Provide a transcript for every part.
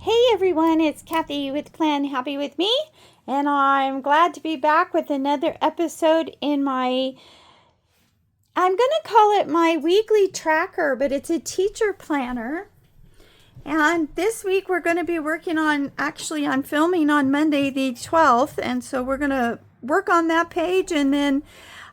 Hey everyone, it's Kathy with Plan Happy With Me, and I'm glad to be back with another episode in I'm going to call it my weekly tracker, but it's a teacher planner. And this week we're going to be working on, actually I'm filming on Monday the 12th, and so we're going to work on that page and then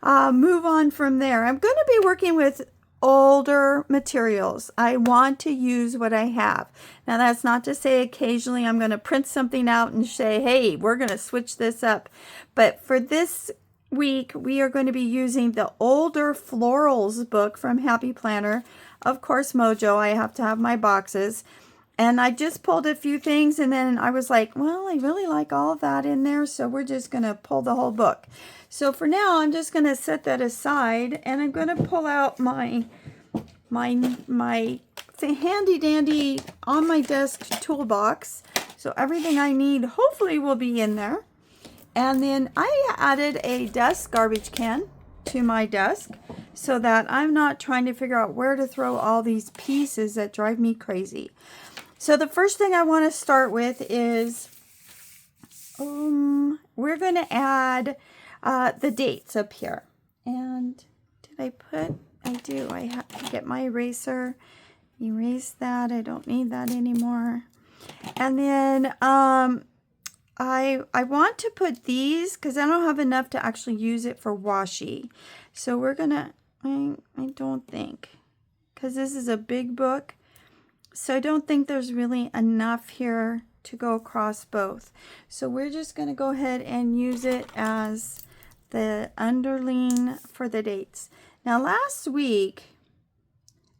move on from there. I'm going to be working with older materials. I want to use what I have. Now that's not to say occasionally I'm going to print something out and say, hey, we're going to switch this up. But for this week, we are going to be using the older florals book from Happy Planner. Of course, Mojo, I have to have my boxes. And I just pulled a few things and then I was like, well, I really like all of that in there. So we're just going to pull the whole book. So for now, I'm just going to set that aside and I'm going to pull out my handy dandy on my desk toolbox. So everything I need hopefully will be in there. And then I added a desk garbage can to my desk so that I'm not trying to figure out where to throw all these pieces that drive me crazy. So the first thing I want to start with is we're going to add the dates up here. And I do. I have to get my eraser, erase that. I don't need that anymore. And then I want to put these because I don't have enough to actually use it for washi. So we're going to, I don't think, because this is a big book. So I don't think there's really enough here to go across both. So we're just going to go ahead and use it as the underline for the dates. Now last week,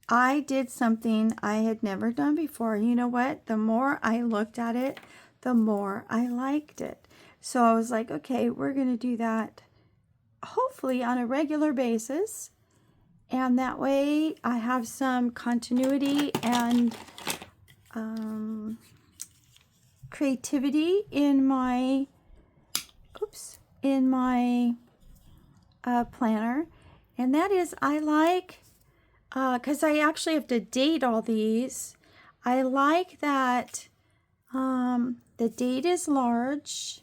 I did something I had never done before. You know what? The more I looked at it, the more I liked it. So I was like, okay, we're going to do that hopefully on a regular basis. And that way I have some continuity and creativity in my, planner. And that is, I like, because I actually have to date all these, I like that the date is large,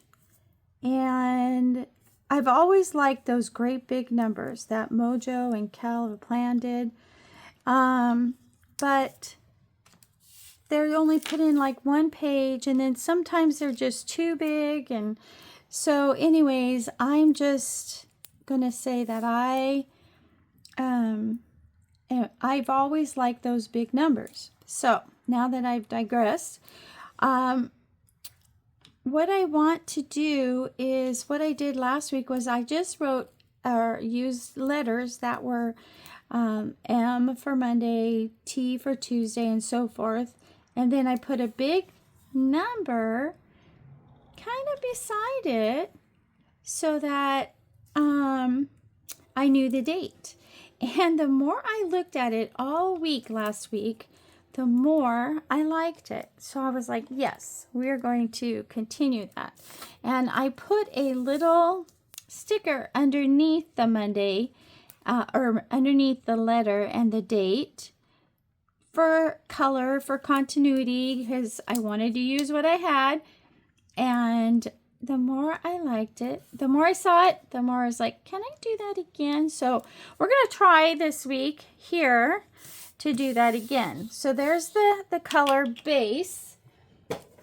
and I've always liked those great big numbers that Mojo and Cal have Plan did, but they're only put in like one page, and then sometimes they're just too big. And so anyways, I'm just gonna say that I've always liked those big numbers. So now that I've digressed, what I want to do is what I did last week was I just wrote or used letters that were M for Monday, T for Tuesday, and so forth. And then I put a big number kind of beside it so that I knew the date. And the more I looked at it all week last week, the more I liked it. So I was like, yes, we're going to continue that. And I put a little sticker underneath the Monday, or underneath the letter and the date for color, for continuity, because I wanted to use what I had. And the more I liked it, the more I saw it, the more I was like, can I do that again? So we're going to try this week here to do that again. So there's the color base.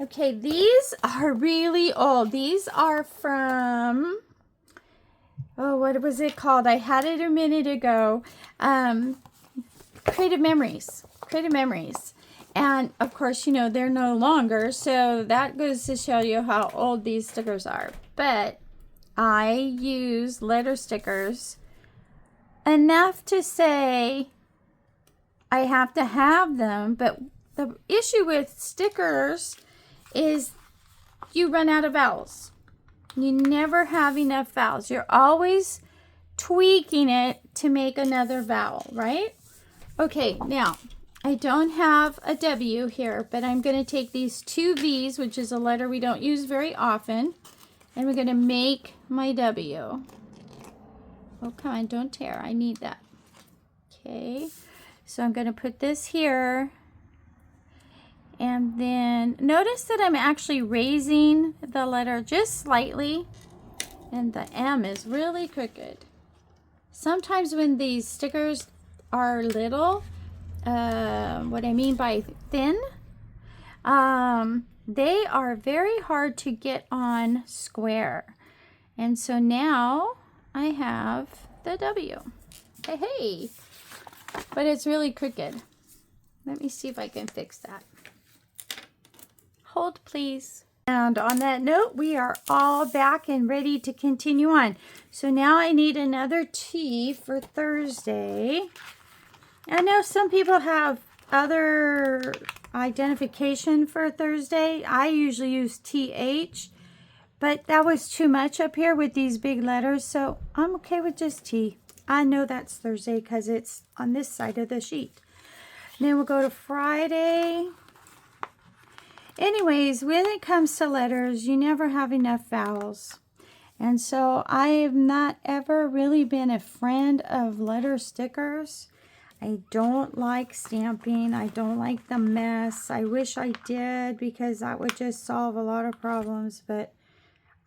Okay, these are really old. These are from, oh, what was it called? I had it a minute ago. Creative Memories. Creative Memories. And of course, you know, they're no longer. So that goes to show you how old these stickers are. But I use letter stickers enough to say I have to have them. But the issue with stickers is you run out of vowels. You never have enough vowels. You're always tweaking it to make another vowel, right? Okay, now I don't have a W here, but I'm going to take these two V's, which is a letter we don't use very often, and we're going to make my W. Oh, come on, don't tear. I need that. Okay, so I'm going to put this here, And then notice that I'm actually raising the letter just slightly, and the M is really crooked. Sometimes when these stickers are little, what I mean by thin, they are very hard to get on square. And so now I have the W. Hey, hey. But it's really crooked. Let me see if I can fix that. Hold, please. And on that note, we are all back and ready to continue on. So now I need another T for Thursday. I know some people have other identification for Thursday. I usually use TH, but that was too much up here with these big letters, so I'm okay with just T. I know that's Thursday because it's on this side of the sheet. And then we'll go to Friday. Anyways, when it comes to letters, you never have enough vowels. And so I have not ever really been a friend of letter stickers. I don't like stamping. I don't like the mess. I wish I did because that would just solve a lot of problems. But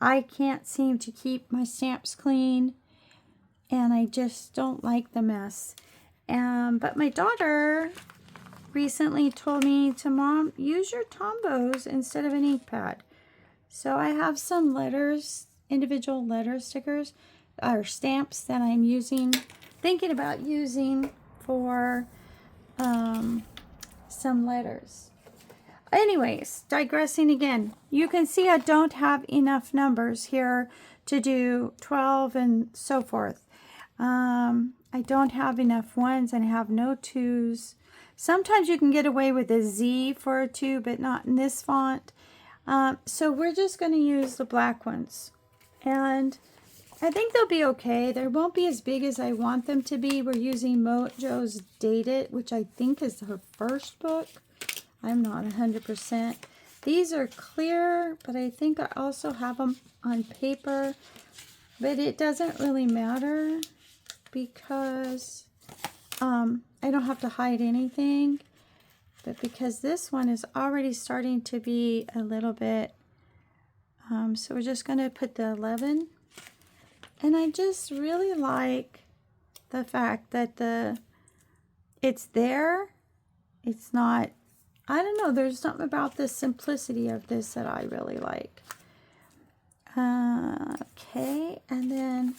I can't seem to keep my stamps clean. And I just don't like the mess. But my daughter recently told me to, Mom, use your Tombos instead of an ink pad. So I have some letters, individual letter stickers or stamps that I'm thinking about using for some letters. Anyways, digressing again, you can see I don't have enough numbers here to do 12 and so forth. I don't have enough ones and I have no twos. Sometimes you can get away with a Z for a 2, but not in this font. So we're just going to use the black ones. And I think they'll be okay. They won't be as big as I want them to be. We're using Mojo's Date It, which I think is her first book. I'm not 100%. These are clear, but I think I also have them on paper. But it doesn't really matter because I don't have to hide anything. But because this one is already starting to be a little bit, so we're just going to put the 11. And I just really like the fact that it's there. It's not, I don't know, there's something about the simplicity of this that I really like. Okay, and then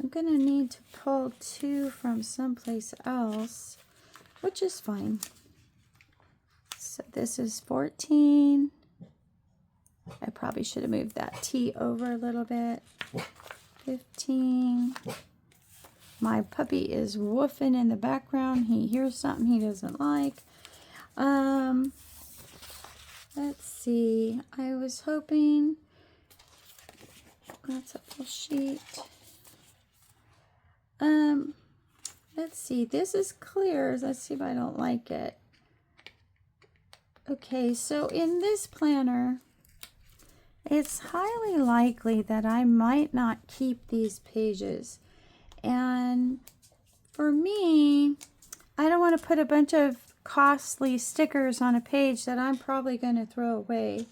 I'm going to need to pull 2 from someplace else, which is fine. So this is 14. I probably should have moved that T over a little bit. 15. My puppy is woofing in the background. He hears something he doesn't like. Let's see. I was hoping that's a full sheet. Let's see. This is clear. Let's see if I don't like it. Okay, so in this planner, it's highly likely that I might not keep these pages. And for me, I don't want to put a bunch of costly stickers on a page that I'm probably going to throw away.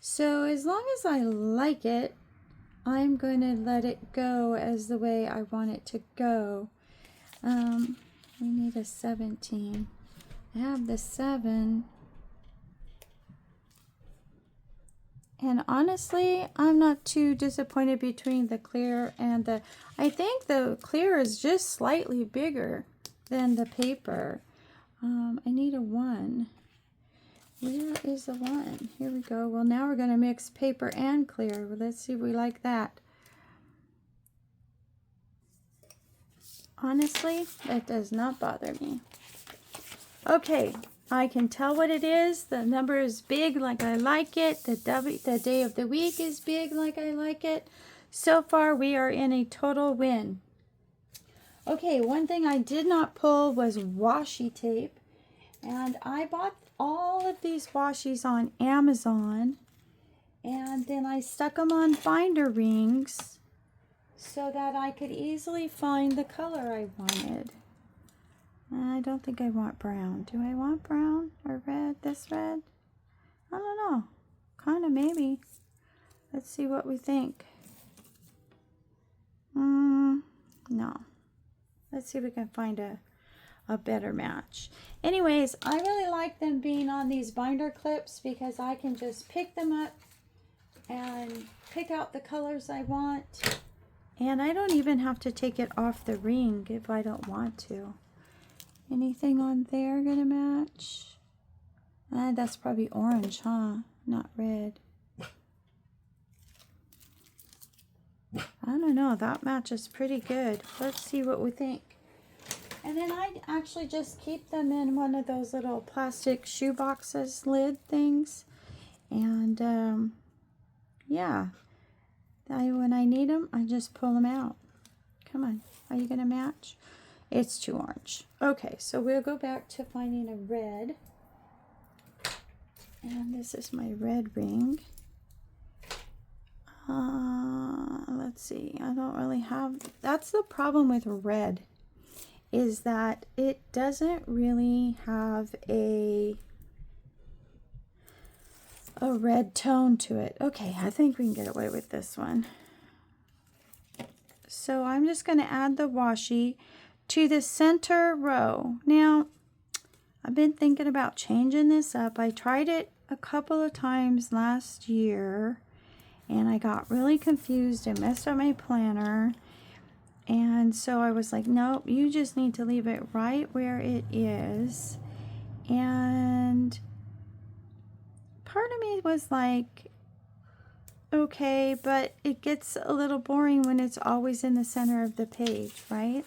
So as long as I like it, I'm going to let it go as the way I want it to go. We need a 17. I have the 7. And honestly, I'm not too disappointed between the clear and the... I think the clear is just slightly bigger than the paper. I need a 1. Where is the 1? Here we go. Well, now we're going to mix paper and clear. Well, let's see if we like that. Honestly, that does not bother me. Okay. I can tell what it is. The number is big like I like it. The day of the week is big like I like it. So far, we are in a total win. Okay, one thing I did not pull was washi tape. And I bought all of these washies on Amazon. And then I stuck them on binder rings so that I could easily find the color I wanted. I don't think I want brown. Do I want brown or red? This red? I don't know. Kind of maybe. Let's see what we think. No. Let's see if we can find a better match. Anyways, I really like them being on these binder clips because I can just pick them up and pick out the colors I want. And I don't even have to take it off the ring if I don't want to. Anything on there gonna match? That's probably orange, huh? Not red. I don't know. That matches pretty good. Let's see what we think. And then I actually just keep them in one of those little plastic shoe boxes lid things. And yeah, when I need them, I just pull them out. Come on. Are you going to match? It's too orange. Okay, so we'll go back to finding a red. And this is my red ring. Let's see. I don't really have... That's the problem with red, is that it doesn't really have a red tone to it. Okay, I think we can get away with this one. So I'm just going to add the washi to the center row. Now, I've been thinking about changing this up. I tried it a couple of times last year, and I got really confused and messed up my planner. And so I was like, nope, you just need to leave it right where it is. And part of me was like, okay, but it gets a little boring when it's always in the center of the page, right?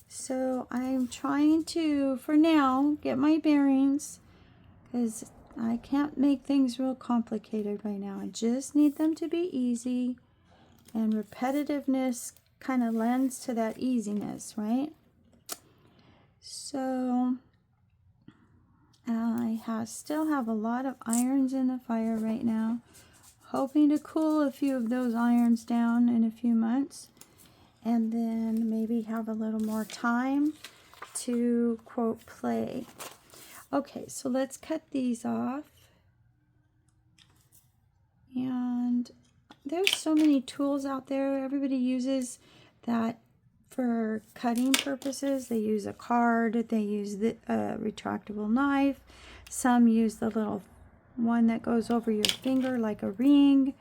So I'm trying to, for now, get my bearings, because I can't make things real complicated right now. I just need them to be easy, and repetitiveness kind of lends to that easiness, right? So I still have a lot of irons in the fire right now, hoping to cool a few of those irons down in a few months, and then maybe have a little more time to, quote, play. Okay, so let's cut these off. And there's so many tools out there. Everybody uses that for cutting purposes. They use a card, they use the retractable knife. Some use the little one that goes over your finger like a ring.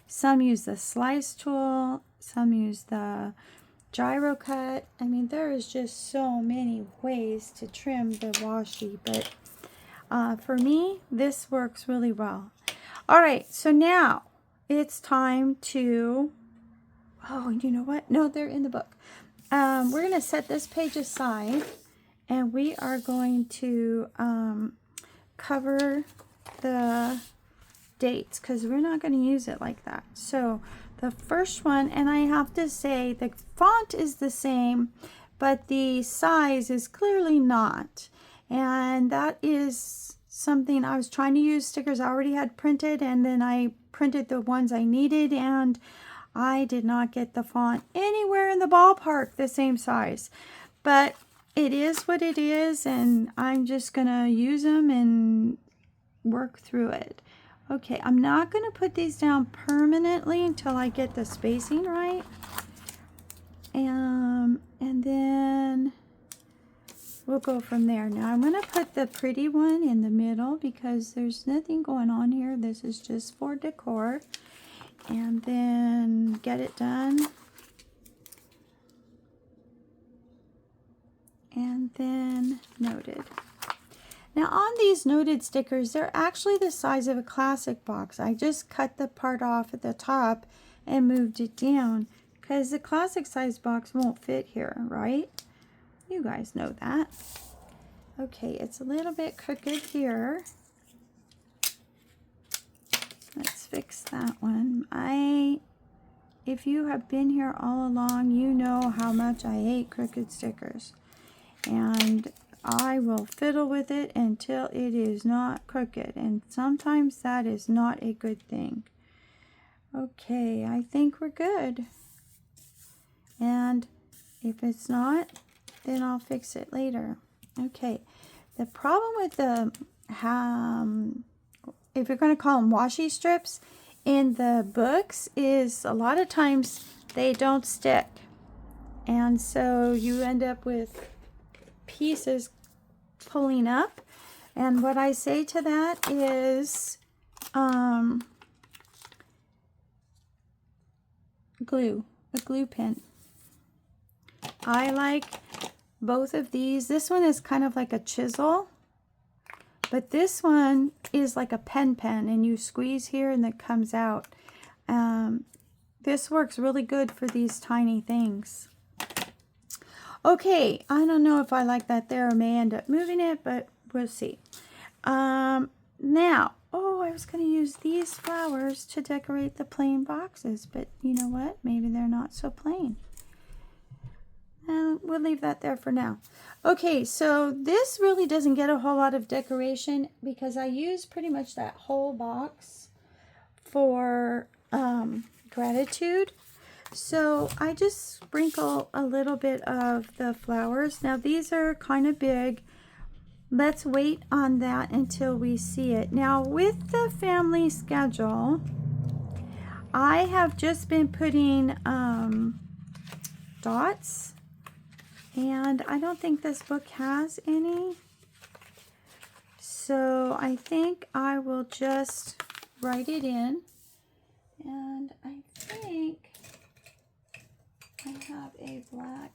Some use the slice tool. Some use the gyro cut. I mean, there is just so many ways to trim the washi, but for me, this works really well. All right, so now it's time to, oh, you know what? No, they're in the book. We're going to set this page aside, and we are going to cover the dates, because we're not going to use it like that. So the first one, and I have to say the font is the same, but the size is clearly not. And that is something I was trying to use stickers I already had printed, and then I printed the ones I needed, and I did not get the font anywhere in the ballpark the same size. But it is what it is, and I'm just going to use them and work through it. Okay, I'm not going to put these down permanently until I get the spacing right. And then we'll go from there. Now I'm going to put the pretty one in the middle because there's nothing going on here. This is just for decor. And then get it done. And then noted. Now on these noted stickers, they're actually the size of a classic box. I just cut the part off at the top and moved it down because the classic size box won't fit here, right? You guys know that. Okay, it's a little bit crooked here. Let's fix that one. If you have been here all along, you know how much I hate crooked stickers. And I will fiddle with it until it is not crooked. And sometimes that is not a good thing. Okay, I think we're good. And if it's not, then I'll fix it later. Okay, the problem with the if you're going to call them washi strips, in the books is a lot of times they don't stick. And so you end up with pieces pulling up. And what I say to that is glue, a glue pen. I like both of these. This one is kind of like a chisel, but this one is like a pen, and you squeeze here and it comes out. This works really good for these tiny things. Okay, I don't know if I like that there. I may end up moving it, but we'll see. Now, oh, I was going to use these flowers to decorate the plain boxes, but you know what? Maybe they're not so plain. And we'll leave that there for now. Okay, so this really doesn't get a whole lot of decoration because I use pretty much that whole box for gratitude. So I just sprinkle a little bit of the flowers. Now these are kind of big. Let's wait on that until we see it. Now with the family schedule, I have just been putting dots, and I don't think this book has any. So I think I will just write it in, and I think I have a black.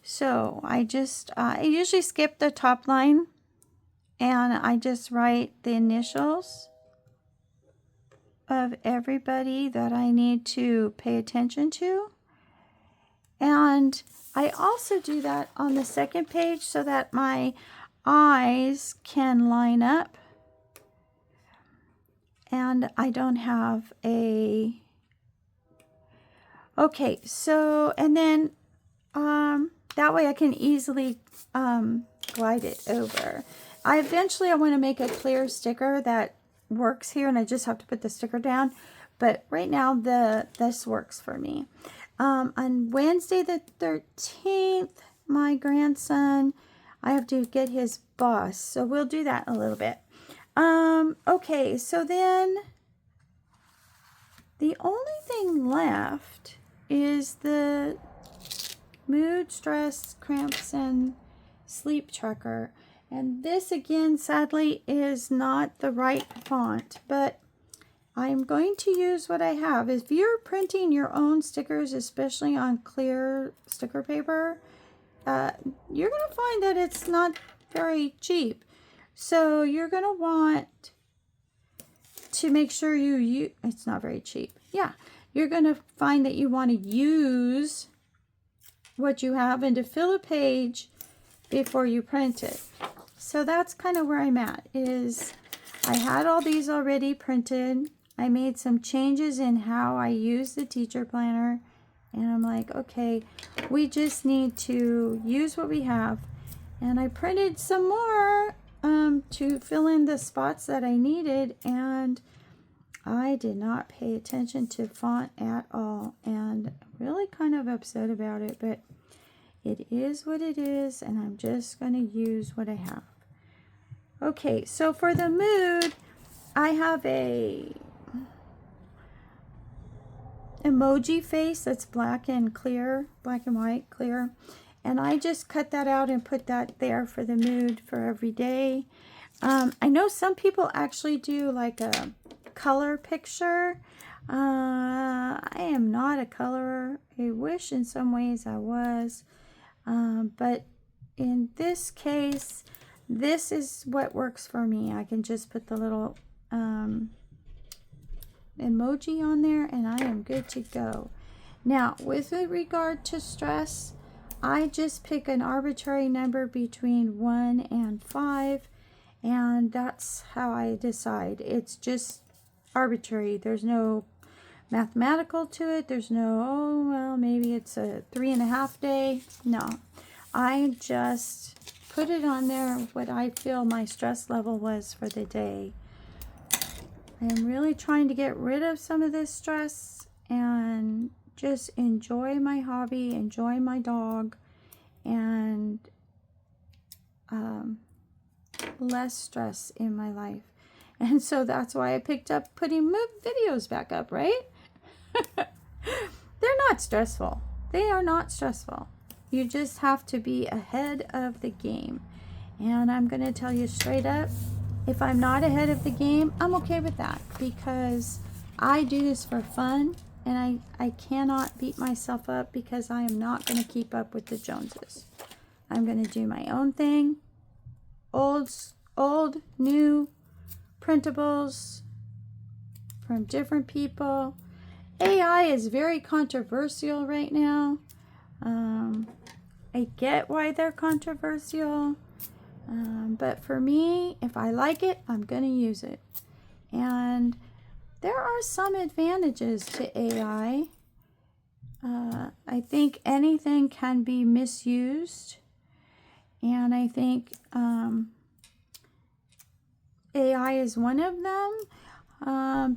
So I just, I usually skip the top line and I just write the initials of everybody that I need to pay attention to. And I also do that on the second page so that my eyes can line up and I don't have a... Okay, so, and then that way I can easily glide it over. I want to make a clear sticker that works here, and I just have to put the sticker down. But right now, this works for me. On Wednesday the 13th, my grandson, I have to get his bus. So we'll do that in a little bit. Okay, so then the only thing left is the mood, stress, cramps, and sleep tracker. And this again, sadly, is not the right font, but I'm going to use what I have. If you're printing your own stickers, especially on clear sticker paper, you're going to find that it's not very cheap. So you're going to want to make sure it's not very cheap. Yeah, you're going to find that you want to use what you have and to fill a page before you print it. So that's kind of where I'm at, is I had all these already printed. I made some changes in how I use the teacher planner, and I'm like, okay, we just need to use what we have. And I printed some more to fill in the spots that I needed, and I did not pay attention to font at all, and really kind of upset about it, but it is what it is, and I'm just going to use what I have. Okay, so for the mood, I have a emoji face that's black and clear, black and white, clear. And I just cut that out and put that there for the mood for every day. I know some people actually do like a color picture. I am not a colorer. I wish in some ways I was. But in this case, this is what works for me. I can just put the little emoji on there and I am good to go. Now, with regard to stress, I just pick an arbitrary number between 1 and 5, and that's how I decide. It's just arbitrary. There's no mathematical to it. There's no, oh, well, maybe it's a 3.5 day. No, I just put it on there what I feel my stress level was for the day. I'm really trying to get rid of some of this stress and just enjoy my hobby, enjoy my dog, and less stress in my life. And so that's why I picked up putting videos back up, right? They're not stressful. They are not stressful. You just have to be ahead of the game. And I'm going to tell you straight up, if I'm not ahead of the game, I'm okay with that, because I do this for fun, and I cannot beat myself up because I am not going to keep up with the Joneses. I'm going to do my own thing. Old, new printables from different people. AI is very controversial right now. I get why they're controversial. But for me, if I like it, I'm going to use it. And there are some advantages to AI. I think anything can be misused. And I think AI is one of them.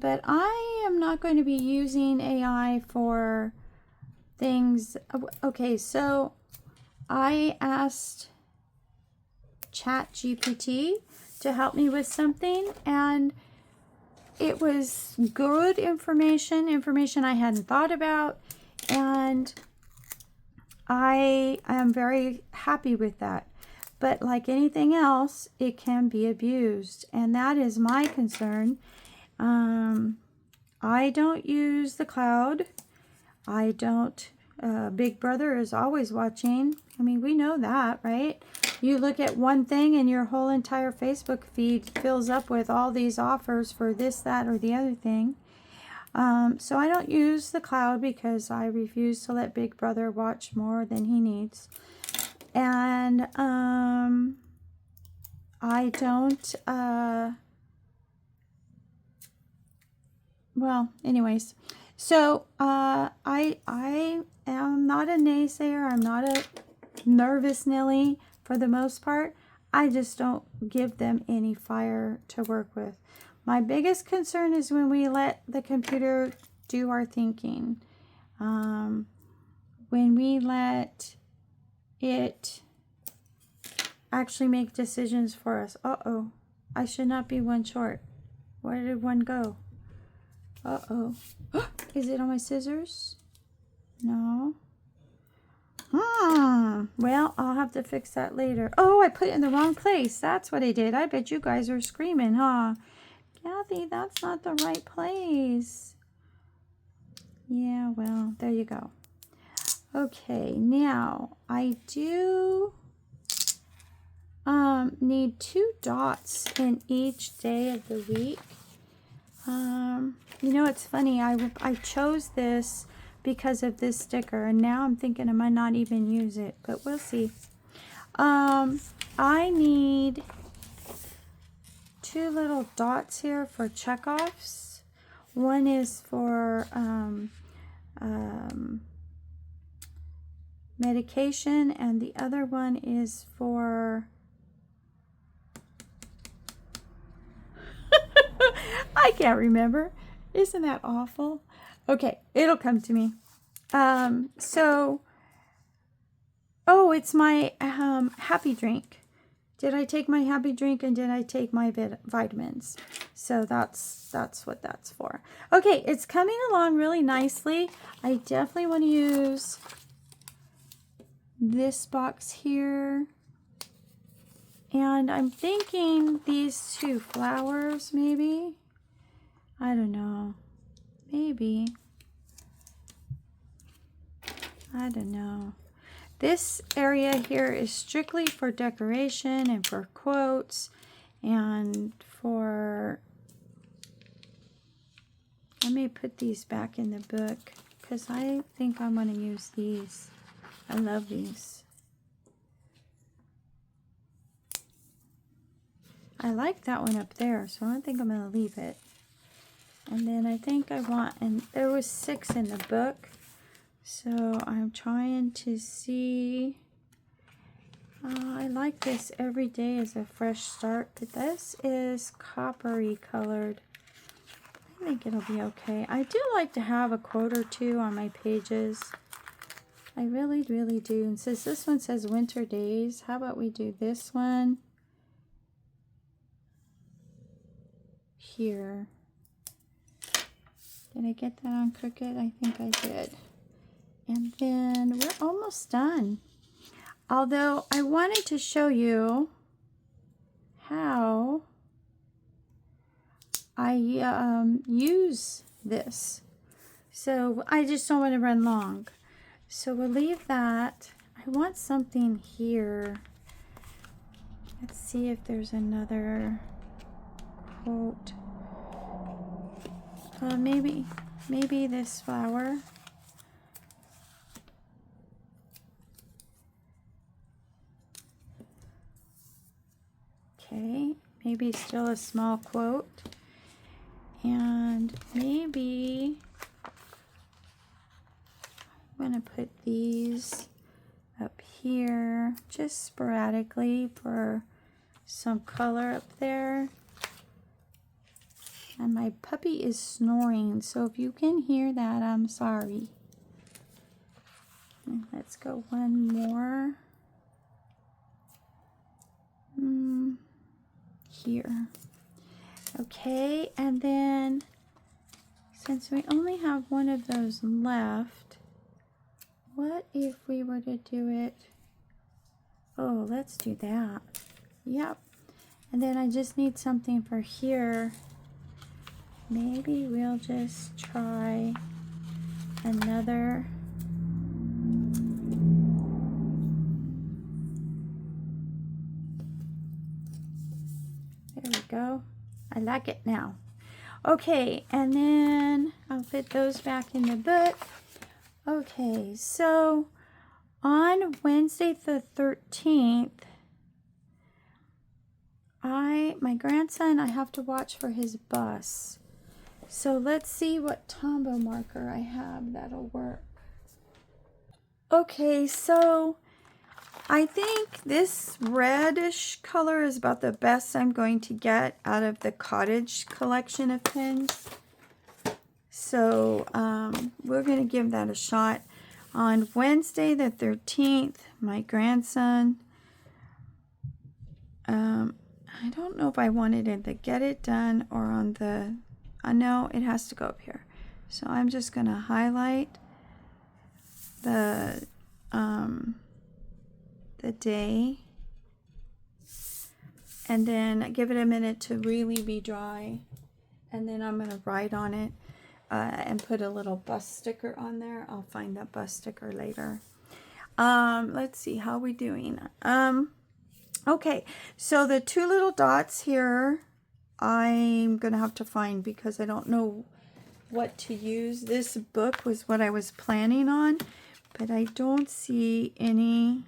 But I am not going to be using AI for things. Okay, so I asked ChatGPT to help me with something, and it was good information I hadn't thought about, and I am very happy with that. But like anything else, it can be abused, and that is my concern. I don't use the cloud. I don't. Big Brother is always watching. I mean, we know that, right? You look at one thing and your whole entire Facebook feed fills up with all these offers for this, that, or the other thing. So I don't use the cloud because I refuse to let Big Brother watch more than he needs. And I don't, well, anyways. So I am not a naysayer. I'm not a nervous Nelly for the most part. I just don't give them any fire to work with. My biggest concern is when we let the computer do our thinking. When we let it actually make decisions for us. Uh-oh. I should not be one short. Where did one go? Uh-oh. Is it on my scissors? No. Well, I'll have to fix that later. Oh, I put it in the wrong place. That's what I did. I bet you guys are screaming, huh? Kathy, that's not the right place. Yeah, well, there you go. Okay, now I do need 2 dots in each day of the week. You know, it's funny. I chose this because of this sticker, and now I'm thinking I might not even use it, but we'll see. I need 2 little dots here for checkoffs. One is for medication, and the other one is for I can't remember. Isn't that awful? Okay, it'll come to me. Oh, it's my happy drink. Did I take my happy drink, and did I take my vitamins? So that's what that's for. Okay, it's coming along really nicely. I definitely want to use this box here. And I'm thinking these 2 flowers, maybe. I don't know. Maybe. I don't know. This area here is strictly for decoration and for quotes and for... I may put these back in the book because I think I'm going to use these. I love these. I like that one up there, so I think I'm going to leave it. And then I think I want, and there was 6 in the book, so I'm trying to see. I like this every day as a fresh start, but this is coppery colored. I think it'll be okay. I do like to have a quote or 2 on my pages. I really, really do. And since this one says winter days, how about we do this one? here. Did I get that on crooked? I think I did. And then we're almost done. Although I wanted to show you how I use this. So I just don't want to run long. So we'll leave that. I want something here. Let's see if there's another quote. Maybe this flower. Okay, maybe still a small quote. And maybe I'm going to put these up here just sporadically for some color up there. And my puppy is snoring, so if you can hear that, I'm sorry. And let's go one more. Here. Okay, and then since we only have one of those left, what if we were to do it? Oh, let's do that. Yep. And then I just need something for here. Maybe we'll just try another. There we go. I like it now. Okay, and then I'll put those back in the book. Okay, so on Wednesday the 13th, my grandson, I have to watch for his bus. So let's see what Tombow marker I have that'll work. Okay, so I think this reddish color is about the best I'm going to get out of the cottage collection of pins. So we're going to give that a shot. On Wednesday the 13th, my grandson, I don't know if I wanted it to get it done or on the, no, it has to go up here. So I'm just going to highlight the day and then give it a minute to really be dry, and then I'm going to write on it and put a little bus sticker on there. I'll find that bus sticker later. Let's see, how are we doing? Okay, so the two little dots here I'm gonna have to find because I don't know what to use. This book was what I was planning on, but I don't see any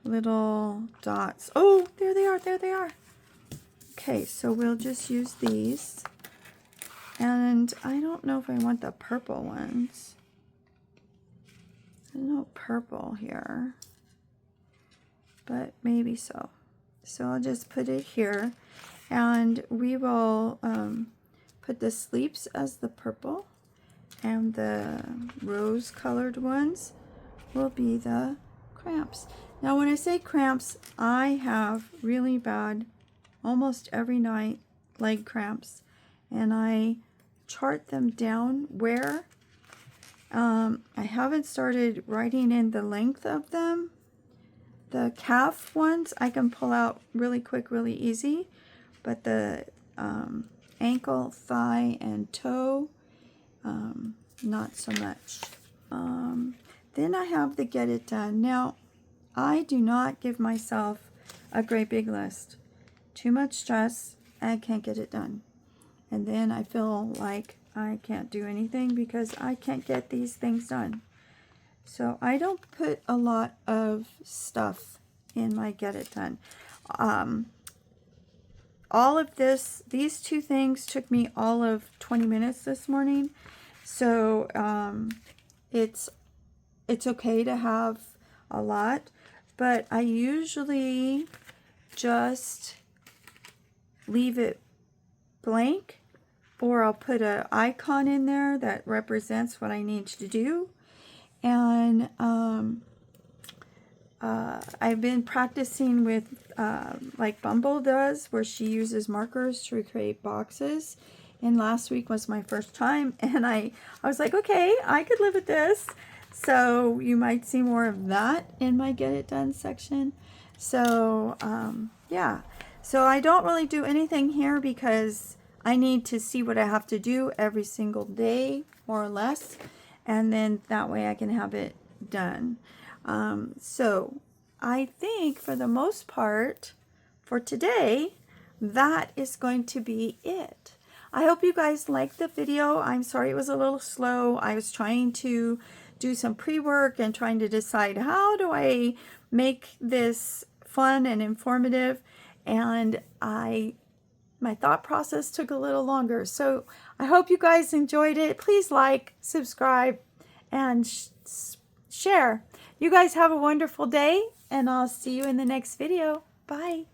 little dots. Oh, there they are, there they are. Okay, so we'll just use these. And I don't know if I want the purple ones. There's no purple here, but maybe so. So I'll just put it here, and we will put the sleeps as the purple, and the rose colored ones will be the cramps. Now when I say cramps, I have really bad, almost every night, leg cramps, and I chart them down where. I haven't started writing in the length of them. The calf ones I can pull out really quick, really easy, but the ankle, thigh, and toe, not so much. Then I have the get it done. Now, I do not give myself a great big list. Too much stress, I can't get it done. And then I feel like I can't do anything because I can't get these things done. So I don't put a lot of stuff in my get it done. All of these two things took me all of 20 minutes this morning. So it's okay to have a lot, but I usually just leave it blank, or I'll put an icon in there that represents what I need to do. And I've been practicing with like Bumble does, where she uses markers to recreate boxes. And last week was my first time, and I was like, okay, I could live with this. So you might see more of that in my Get It Done section. So yeah, so I don't really do anything here because I need to see what I have to do every single day, more or less, and then that way I can have it done. So I think for the most part for today, that is going to be it. I hope you guys liked the video. I'm sorry it was a little slow. I was trying to do some pre-work and trying to decide how do I make this fun and informative, and my thought process took a little longer. So I hope you guys enjoyed it. Please like, subscribe, and share. You guys have a wonderful day, and I'll see you in the next video. Bye.